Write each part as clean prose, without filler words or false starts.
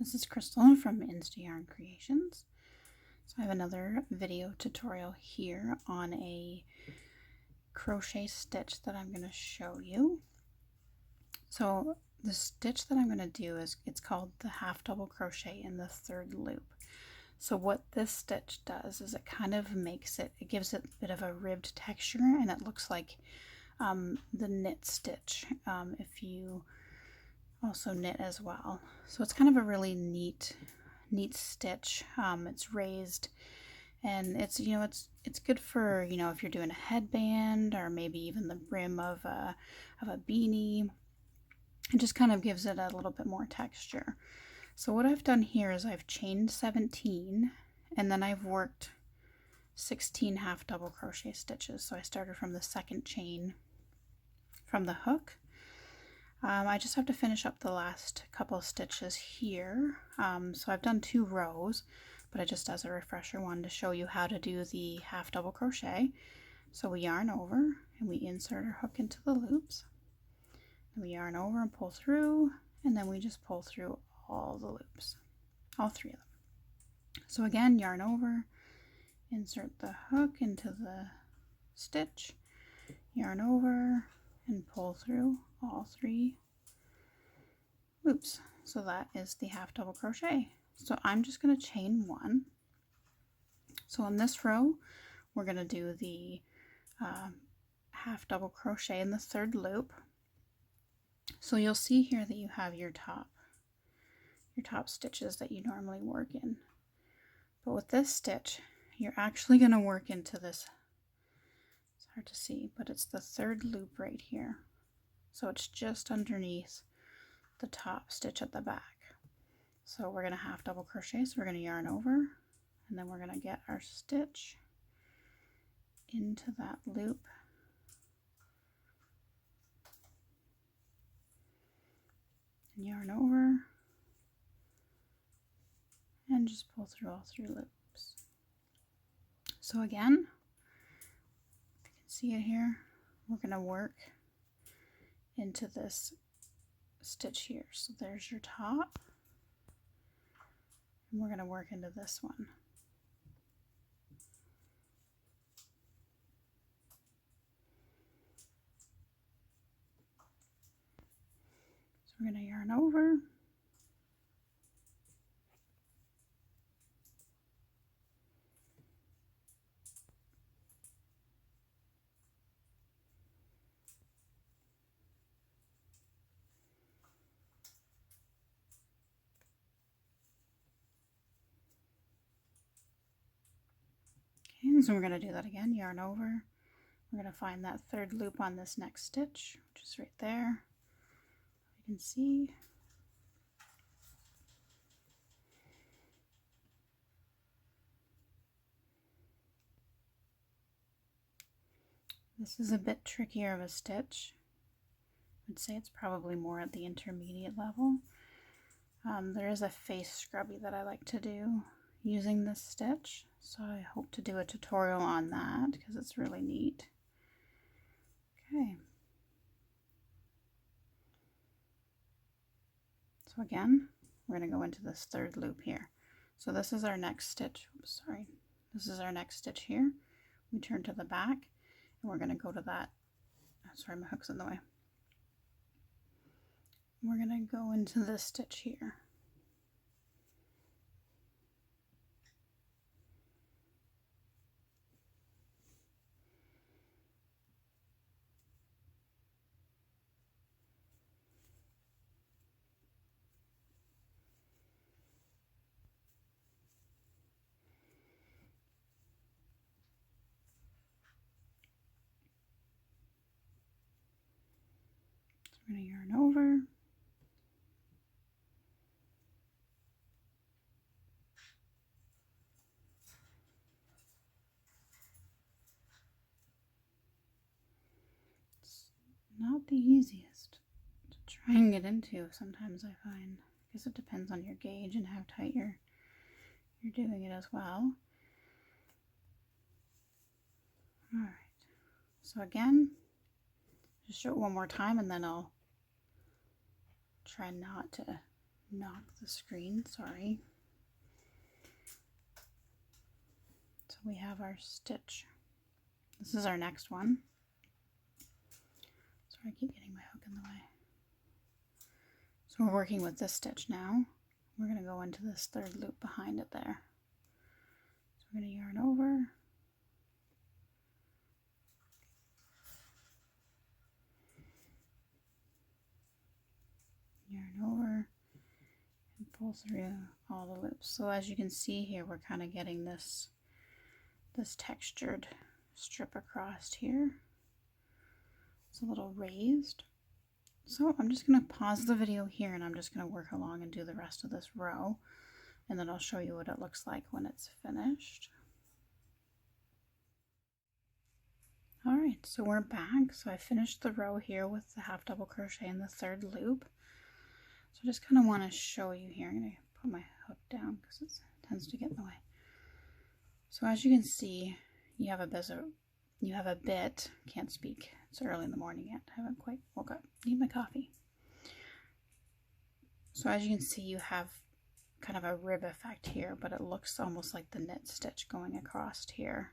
This is Crystal from Insta Yarn Creations. So I have another video tutorial here on a crochet stitch that I'm going to show you. So the stitch that I'm going to do it's called the half double crochet in the third loop. So what this stitch does is it kind of gives it a bit of a ribbed texture, and it looks like the knit stitch if you also knit as well. So it's kind of a really neat stitch. It's raised, and it's good for if you're doing a headband or maybe even the brim of a beanie. It just kind of gives it a little bit more texture. So what I've done here is I've chained 17 and then I've worked 16 half double crochet stitches. So I started from the second chain from the hook. I just have to finish up the last couple stitches here. So I've done 2 rows, but I just, as a refresher, wanted to show you how to do the half double crochet. So we yarn over and we insert our hook into the loops. And we yarn over and pull through, and then we just pull through all the loops, all 3 of them. So again, yarn over, insert the hook into the stitch, yarn over, and pull through all 3 loops. So that is the half double crochet. So I'm just going to chain 1. So in this row we're going to do the half double crochet in the third loop. So you'll see here that you have your top stitches that you normally work in, but with this stitch you're actually going to work into this. It's hard to see, but it's the third loop right here. So it's just underneath the top stitch at the back. So we're going to half double crochet, so we're going to yarn over, and then we're going to get our stitch into that loop, and yarn over, and just pull through all 3 loops. So again, if you can see it here, we're going to work into this stitch here. So there's your top, and we're going to work into this one. So we're going to yarn over, and so we're going to do that again, yarn over. We're going to find that third loop on this next stitch, which is right there. You can see. This is a bit trickier of a stitch. I would say it's probably more at the intermediate level. There is a face scrubby that I like to do using this stitch, so I hope to do a tutorial on that because it's really neat. Okay. So again, we're going to go into this third loop here. So this is our next stitch. Oops, sorry. This is our next stitch here. We turn to the back, and we're going to go to that. Sorry, my hook's in the way. We're going to go into this stitch here. We're going to yarn over, it's not the easiest to try and get into sometimes, I find. I guess it depends on your gauge and how tight you're doing it as well. Alright, so again, just show it one more time and then I'll try not to knock the screen, sorry. So we have our stitch. This is our next one. Sorry, I keep getting my hook in the way. So we're working with this stitch now. We're going to go into this third loop behind it there. So we're going to yarn over. Yarn over and pull through all the loops. So as you can see here, we're kind of getting this textured strip across here. It's a little raised. So I'm just going to pause the video here and I'm just going to work along and do the rest of this row, and then I'll show you what it looks like when it's finished. Alright, so we're back. So I finished the row here with the half double crochet in the third loop. So I just kind of want to show you here. I'm going to put my hook down because it tends to get in the way. So as you can see, you have a bit, can't speak, it's early in the morning yet, I haven't quite woke up, need my coffee. So as you can see, you have kind of a rib effect here, but it looks almost like the knit stitch going across here.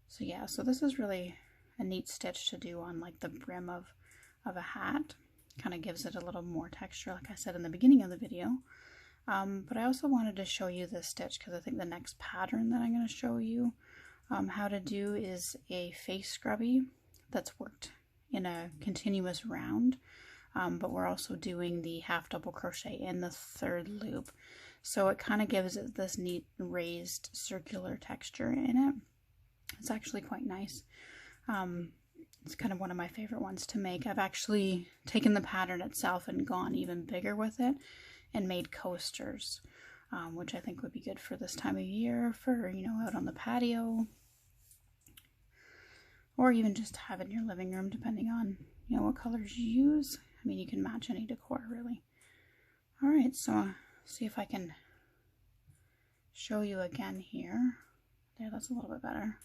So yeah, so this is really a neat stitch to do on like the brim of a hat. Kind of gives it a little more texture, like I said in the beginning of the video. But I also wanted to show you this stitch because I think the next pattern that I'm going to show you how to do is a face scrubby that's worked in a continuous round, but we're also doing the half double crochet in the third loop, so it kind of gives it this neat raised circular texture in it. It's actually quite nice. It's kind of one of my favorite ones to make. I've actually taken the pattern itself and gone even bigger with it and made coasters, which I think would be good for this time of year, for, you know, out on the patio, or even just have it in your living room, depending on, you know, what colors you use. I mean, you can match any decor, really. All right, so see if I can show you again here. There, that's a little bit better.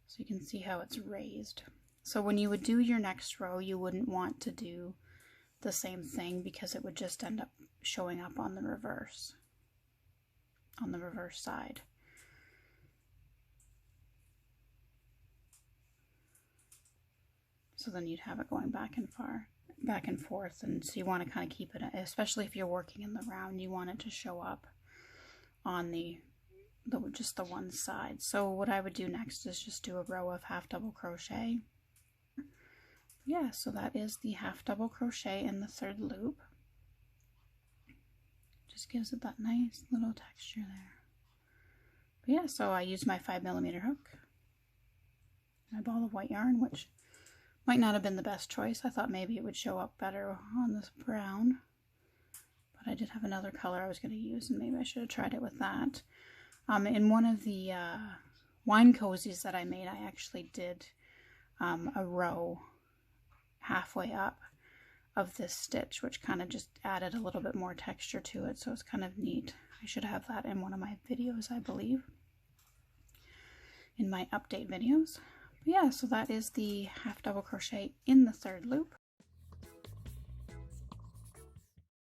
So you can see how it's raised. So when you would do your next row, you wouldn't want to do the same thing because it would just end up showing up on the reverse side. So then you'd have it going back and forth, and so you want to kind of keep it, especially if you're working in the round, you want it to show up on just the one side. So what I would do next is just do a row of half double crochet. Yeah, so that is the half double crochet in the third loop. Just gives it that nice little texture there. But yeah, so I used my 5mm hook, my ball of white yarn, which might not have been the best choice. I thought maybe it would show up better on this brown, but I did have another color I was going to use, and maybe I should have tried it with that. In one of the wine cozies that I made, I actually did a row halfway up of this stitch, which kind of just added a little bit more texture to it, so it's kind of neat. I should have that in one of my videos, I believe, in my update videos. But yeah, so that is the half double crochet in the third loop.